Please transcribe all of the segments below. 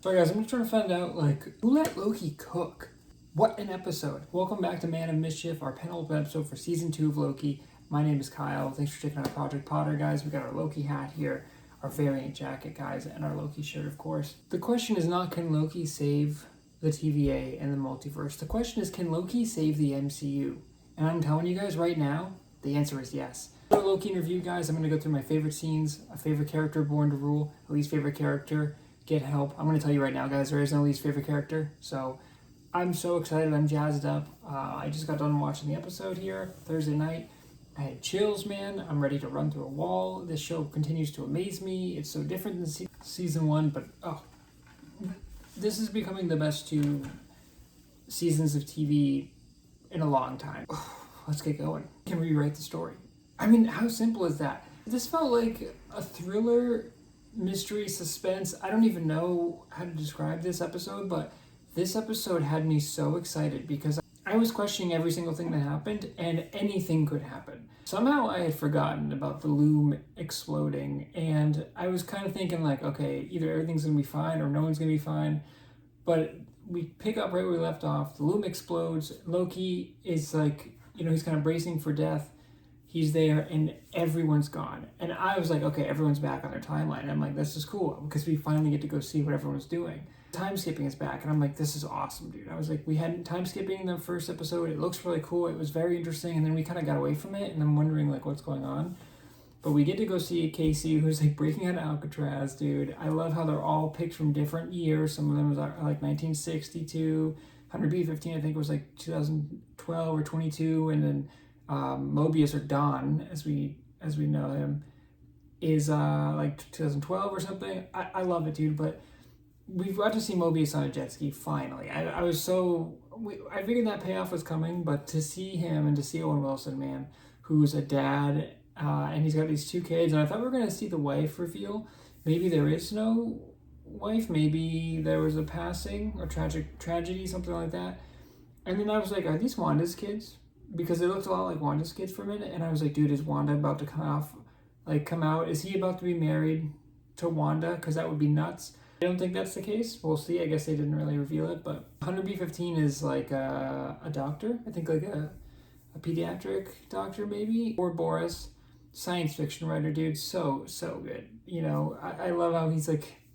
Sorry guys, I'm just trying to find out, who let Loki cook? What an episode. Welcome back to Man of Mischief, our penultimate episode for Season 2 of Loki. My name is Kyle. Thanks for checking out Project Potter, guys. We got our Loki hat here, our variant jacket, guys, and our Loki shirt, of course. The question is not, can Loki save the TVA and the multiverse? The question is, can Loki save the MCU? And I'm telling you guys right now, the answer is yes. For Loki in review, guys, I'm going to go through my favorite scenes, a favorite character born to rule, a least favorite character, get help. I'm going to tell you right now, guys, there is no least favorite character. So I'm so excited. I'm jazzed up. I just got done watching the episode here Thursday night. I had chills, man. I'm ready to run through a wall. This show continues to amaze me. It's so different than season 1, but this is becoming the best 2 seasons of TV in a long time. Let's get going. Can rewrite the story. I mean, how simple is that? This felt like a thriller, mystery, suspense. I don't even know how to describe this episode, but this episode had me so excited because I was questioning every single thing that happened, and anything could happen. Somehow I had forgotten about the loom exploding, and I was kind of thinking okay, either everything's gonna be fine or no one's gonna be fine. But we pick up right where we left off. The loom explodes. Loki is he's kind of bracing for death. He's there and everyone's gone. And I was like, okay, everyone's back on their timeline. And I'm like, this is cool because we finally get to go see what everyone's doing. Time skipping is back. And I'm like, this is awesome, dude. I was like, we had time skipping in the first episode. It looks really cool. It was very interesting. And then we kind of got away from it. And I'm wondering what's going on. But we get to go see Casey, who's breaking out of Alcatraz, dude. I love how they're all picked from different years. Some of them was 1962. 100B15, I think, was 2012 or 22. And then Mobius, or Don, as we know him, is 2012 or something. I love it, dude. But we've got to see Mobius on a jet ski finally. I figured that payoff was coming, but to see him and to see Owen Wilson, man, who's a dad, and he's got these 2 kids, and I thought we were gonna see the wife reveal. Maybe there is no wife. Maybe there was a passing or tragedy, something like that. And then I was like, are these Wanda's kids? Because they looked a lot like Wanda's kids for a minute, and I was like, dude, is Wanda about to come out? Is he about to be married to Wanda? Because that would be nuts. I don't think that's the case. We'll see. I guess they didn't really reveal it, but 100B15 is a doctor. I think a pediatric doctor maybe. Or Boris, science fiction writer, dude. So good. I love how he's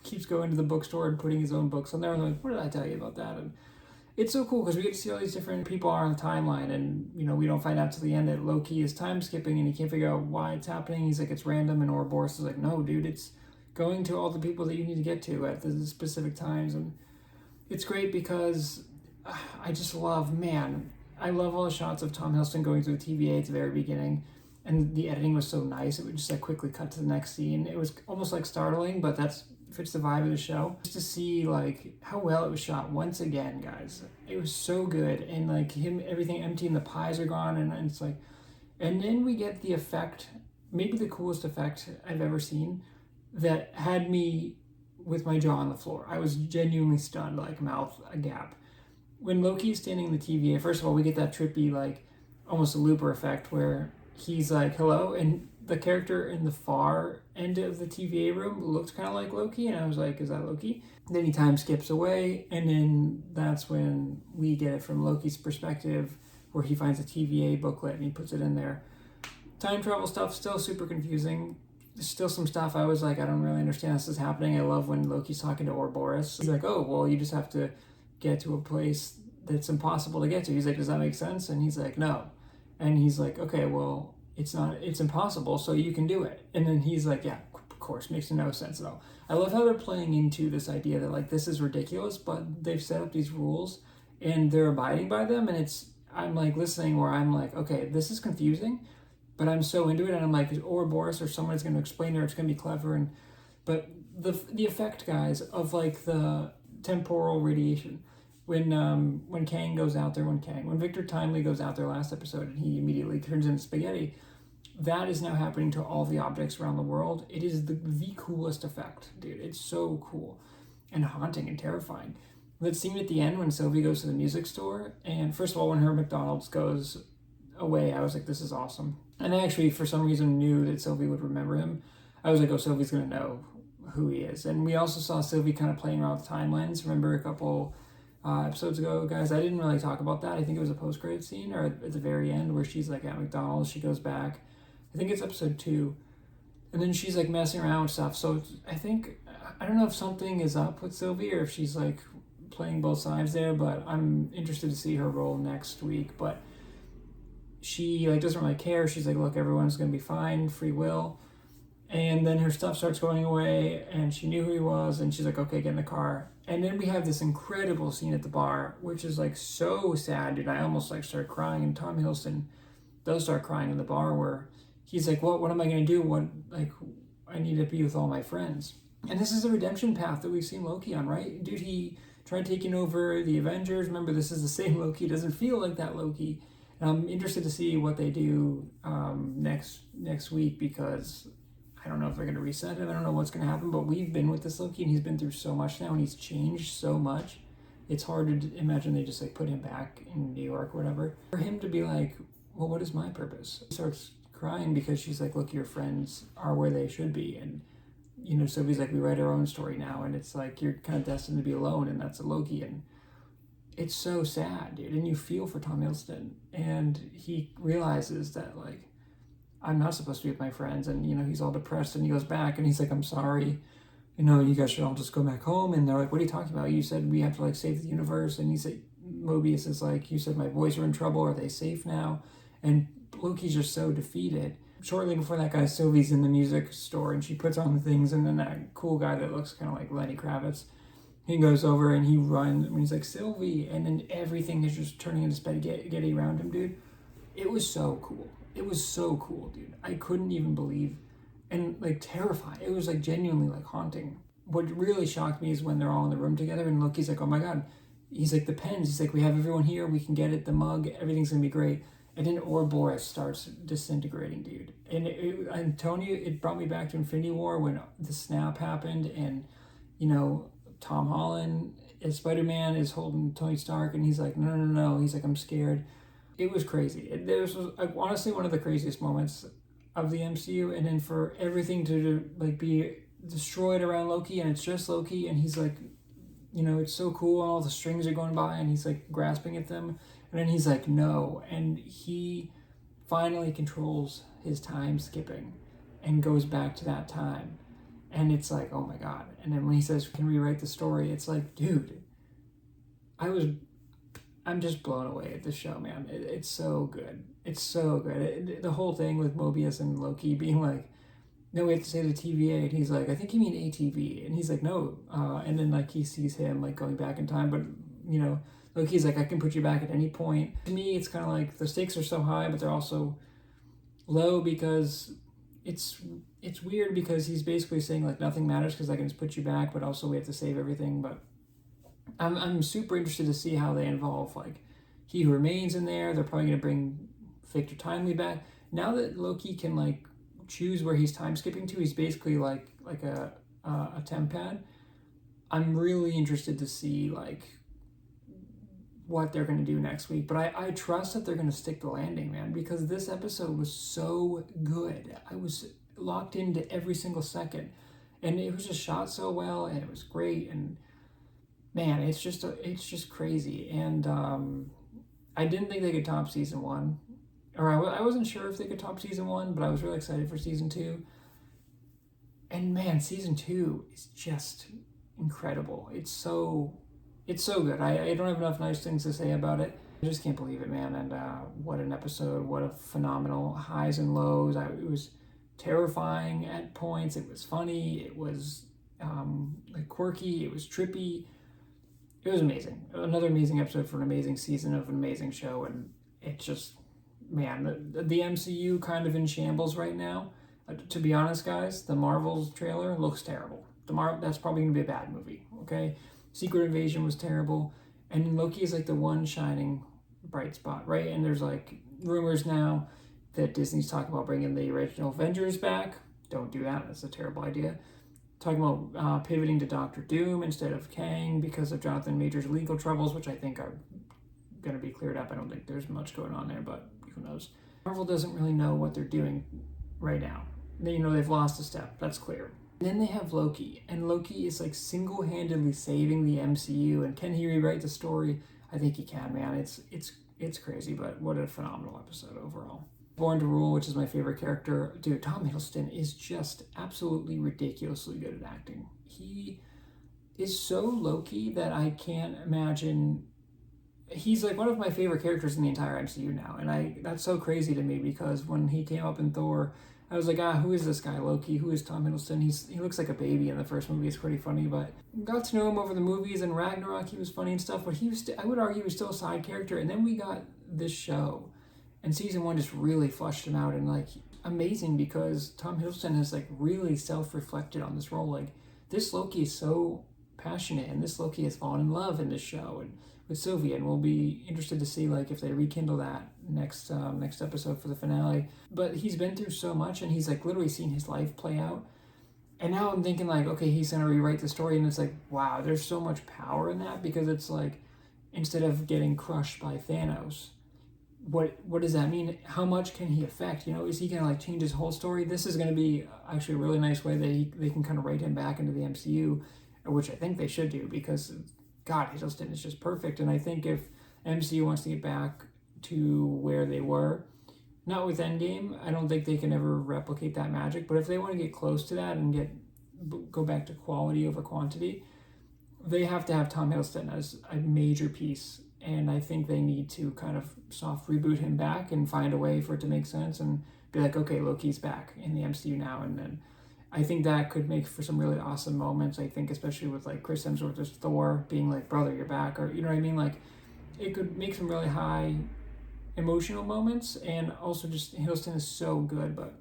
keeps going to the bookstore and putting his own books on there. I'm like, what did I tell you about that? And it's so cool because we get to see all these different people on the timeline, and we don't find out till the end that Loki is time skipping and he can't figure out why it's happening. He's like, it's random, and Ouroboros is like, no, dude, it's going to all the people that you need to get to at the specific times. And it's great because I just love, I love all the shots of Tom Hiddleston going through the TVA at the very beginning, and the editing was so nice. It would just quickly cut to the next scene. It was almost startling, but that's fits the vibe of the show. Just to see how well it was shot once again, guys. It was so good, and him, everything empty and the pies are gone, and it's and then we get the effect, maybe the coolest effect I've ever seen, that had me with my jaw on the floor. I was genuinely stunned, mouth agape. When Loki is standing in the TVA, first of all, we get that trippy, almost a Looper effect where he's hello, and the character in the far end of the TVA room looked kind of like Loki, and I was like, is that Loki? And then he time skips away, and then that's when we get it from Loki's perspective, where he finds a TVA booklet and he puts it in there. Time travel stuff, still super confusing. There's still some stuff I was I don't really understand this is happening. I love when Loki's talking to Ouroboros. He's like, oh, well, you just have to get to a place that's impossible to get to. He's like, does that make sense? And he's like, no. And he's like, okay, well, it's impossible, so you can do it. And then he's like, yeah, of course, makes no sense at all. I love how they're playing into this idea that this is ridiculous, but they've set up these rules and they're abiding by them. And I'm listening where I'm okay, this is confusing, but I'm so into it. And I'm Ouroboros or someone's going to explain it, or it's going to be clever. But the effect, guys, of the temporal radiation. When Kang goes out there, when Victor Timely goes out there last episode and he immediately turns into spaghetti, that is now happening to all the objects around the world. It is the coolest effect, dude. It's so cool and haunting and terrifying. That scene at the end when Sylvie goes to the music store, and first of all, when her McDonald's goes away, I was like, this is awesome. And I actually, for some reason, knew that Sylvie would remember him. I was like, oh, Sylvie's gonna know who he is. And we also saw Sylvie kind of playing around with timelines. Remember a couple episodes ago, guys, I didn't really talk about that. I think it was a post-credit scene or at the very end where she's like at McDonald's, she goes back. I think it's episode 2. And then she's like messing around with stuff. So I think, I don't know if something is up with Sylvie or if she's like playing both sides there, but I'm interested to see her role next week. But she like doesn't really care. She's like, look, everyone's gonna be fine, free will. And then her stuff starts going away, and she knew who he was, and she's like, okay, get in the car. And then we have this incredible scene at the bar, which is like so sad, dude. I almost like started crying, and Tom Hiddleston does start crying in the bar where he's like, what am I gonna do? I need to be with all my friends. And this is the redemption path that we've seen Loki on, right? Dude, he tried taking over the Avengers. Remember, this is the same Loki. It doesn't feel like that Loki. And I'm interested to see what they do next week, because I don't know if they're going to reset him. I don't know what's going to happen, but we've been with this Loki, and he's been through so much now, and he's changed so much. It's hard to imagine they just like put him back in New York or whatever. For him to be like, well, what is my purpose? He starts crying because she's like, look, your friends are where they should be. And, you know, Sylvie's like, we write our own story now. And it's like, you're kind of destined to be alone, and that's a Loki. And it's so sad, dude. And you feel for Tom Hiddleston. And he realizes that, like, I'm not supposed to be with my friends. And, you know, he's all depressed, and he goes back and he's like, I'm sorry. You know, you guys should all just go back home. And they're like, what are you talking about? You said we have to like save the universe. And he's like, Mobius is like, you said my boys are in trouble. Are they safe now? And Loki's just so defeated. Shortly before that, guy, Sylvie's in the music store, and she puts on the things, and then that cool guy that looks kind of like Lenny Kravitz, he goes over and he runs, and he's like, Sylvie, and then everything is just turning into spaghetti around him, dude. It was so cool. It was so cool, dude. I couldn't even believe, and like terrifying. It was like genuinely like haunting. What really shocked me is when they're all in the room together, and Loki's like, oh my God. He's like, the pens. He's like, we have everyone here. We can get it. The mug. Everything's going to be great. And then Ouroboros starts disintegrating, dude. And I'm telling you, it brought me back to Infinity War when the snap happened, and, you know, Tom Holland as Spider-Man is holding Tony Stark, and he's like, no. He's like, I'm scared. It was crazy. This was like, honestly one of the craziest moments of the MCU. And then for everything to like be destroyed around Loki, and it's just Loki, and he's like, you know, it's so cool, and all the strings are going by, and he's like grasping at them. And then he's like, no. And he finally controls his time skipping and goes back to that time. And it's like, oh my God. And then when he says, can we rewrite the story? It's like, dude, I'm just blown away at this show, man. It's so good. It's so good. The whole thing with Mobius and Loki being like, no, we have to say the TVA. And he's like, I think you mean ATV. And he's like, no. And then like he sees him like going back in time. But, you know, Loki's like, I can put you back at any point. To me, it's kind of like the stakes are so high, but they're also low, because it's weird, because he's basically saying like nothing matters because I can just put you back, but also we have to save everything. But I'm super interested to see how they involve like He Who Remains in there. They're probably going to bring Victor Timely back. Now that Loki can like choose where he's time skipping to, he's basically like a temp pad. I'm really interested to see like what they're going to do next week, but I trust that they're going to stick the landing, man, because this episode was so good. I was locked into every single second, and it was just shot so well, and it was great, and man, it's just crazy. And I didn't think they could top season 1, or I wasn't sure if they could top season 1, but I was really excited for season 2. And man, season 2 is just incredible. It's so good. I don't have enough nice things to say about it. I just can't believe it, man. And what an episode. What a phenomenal highs and lows. It was terrifying at points. It was funny. It was like quirky. It was trippy. It was amazing. Another amazing episode for an amazing season of an amazing show. And it just, man, the MCU kind of in shambles right now. To be honest, guys, the Marvel's trailer looks terrible. That's probably going to be a bad movie, okay? Secret Invasion was terrible, and Loki is like the one shining bright spot, right? And there's like rumors now that Disney's talking about bringing the original Avengers back. Don't do that. That's a terrible idea. Talking about pivoting to Doctor Doom instead of Kang because of Jonathan Major's legal troubles, which I think are going to be cleared up. I don't think there's much going on there, but who knows? Marvel doesn't really know what they're doing right now. You know, they've lost a step. That's clear. And then they have Loki, and Loki is like single-handedly saving the MCU. And can he rewrite the story? I think he can, man. It's crazy, but what a phenomenal episode overall. Born to Rule, which is my favorite character. Dude, Tom Hiddleston is just absolutely ridiculously good at acting. He is so low-key that I can't imagine. He's like one of my favorite characters in the entire MCU now, and that's so crazy to me because when he came up in Thor, I was like, who is this guy, Loki? Who is Tom Hiddleston? He looks like a baby in the first movie. It's pretty funny, but got to know him over the movies, and Ragnarok, he was funny and stuff, but I would argue he was still a side character, and then we got this show, and season 1 just really flushed him out, and like, amazing because Tom Hiddleston has like really self-reflected on this role. Like, this Loki is so passionate, and this Loki has fallen in love in this show, and with Sylvie, and we'll be interested to see like if they rekindle that next episode for the finale. But he's been through so much, and he's like literally seen his life play out. And now I'm thinking like, okay, he's gonna rewrite the story, and it's like, wow, there's so much power in that because it's like, instead of getting crushed by Thanos, what does that mean? How much can he affect? You know, is he gonna like change his whole story? This is gonna be actually a really nice way that they can kind of write him back into the MCU, which I think they should do because God, Hiddleston is just perfect. And I think if MCU wants to get back to where they were, not with Endgame, I don't think they can ever replicate that magic. But if they want to get close to that and go back to quality over quantity, they have to have Tom Hiddleston as a major piece. And I think they need to kind of soft reboot him back and find a way for it to make sense and be like, okay, Loki's back in the MCU now. And then I think that could make for some really awesome moments. I think especially with like Chris Hemsworth as Thor being like, brother, you're back, or you know what I mean? Like, it could make some really high emotional moments. And also just Hiddleston is so good, but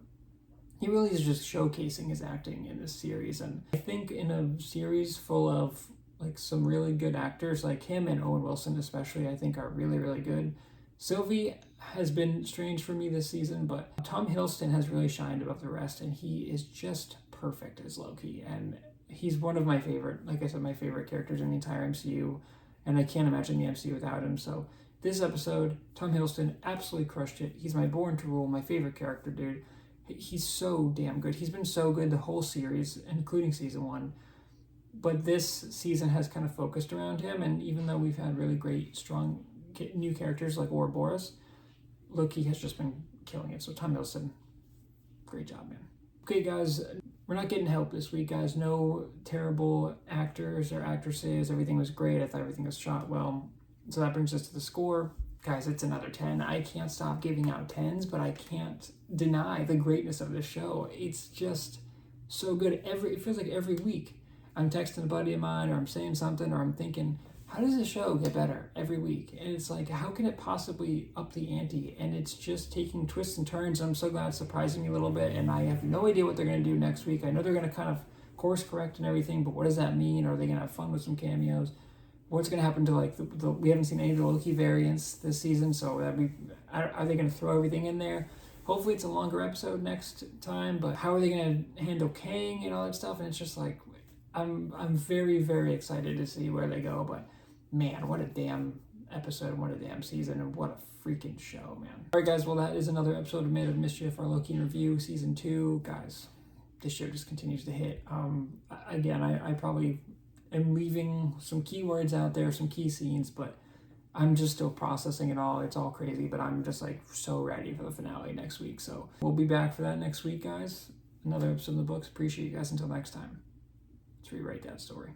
he really is just showcasing his acting in this series. And I think in a series full of like some really good actors like him and Owen Wilson especially, I think are really, really good. Sylvie has been strange for me this season, but Tom Hiddleston has really shined above the rest, and he is just perfect as Loki. And he's one of my favorite, like I said, my favorite characters in the entire MCU, and I can't imagine the MCU without him. So this episode, Tom Hiddleston absolutely crushed it. He's my Born to Rule, my favorite character, dude. He's so damn good. He's been so good the whole series, including season 1. But this season has kind of focused around him, and even though we've had really great, strong new characters like Ouroboros, Loki has just been killing it. So Tom Hiddleston, great job, man. Okay, guys, we're not getting help this week, guys. No terrible actors or actresses. Everything was great. I thought everything was shot well. So that brings us to the score. Guys, it's another 10. I can't stop giving out 10s, but I can't deny the greatness of this show. It's just so good. It feels like every week I'm texting a buddy of mine, or I'm saying something, or I'm thinking, how does this show get better every week? And it's like, how can it possibly up the ante? And it's just taking twists and turns. I'm so glad it's surprising me a little bit, and I have no idea what they're going to do next week. I know they're going to kind of course correct and everything, but what does that mean? Are they going to have fun with some cameos? What's going to happen to like we haven't seen any of the Loki variants this season, so are they going to throw everything in there? Hopefully it's a longer episode next time, but how are they going to handle Kang and all that stuff? And it's just like, I'm very, very excited to see where they go, but man, what a damn episode, what a damn season, and what a freaking show, man. All right, guys, well, that is another episode of Man of Mischief, our Loki review, season 2. Guys, this show just continues to hit. Again, I probably am leaving some keywords out there, some key scenes, but I'm just still processing it all. It's all crazy, but I'm just like so ready for the finale next week. So we'll be back for that next week, guys. Another episode of the books. Appreciate you guys. Until next time. Let's rewrite that story.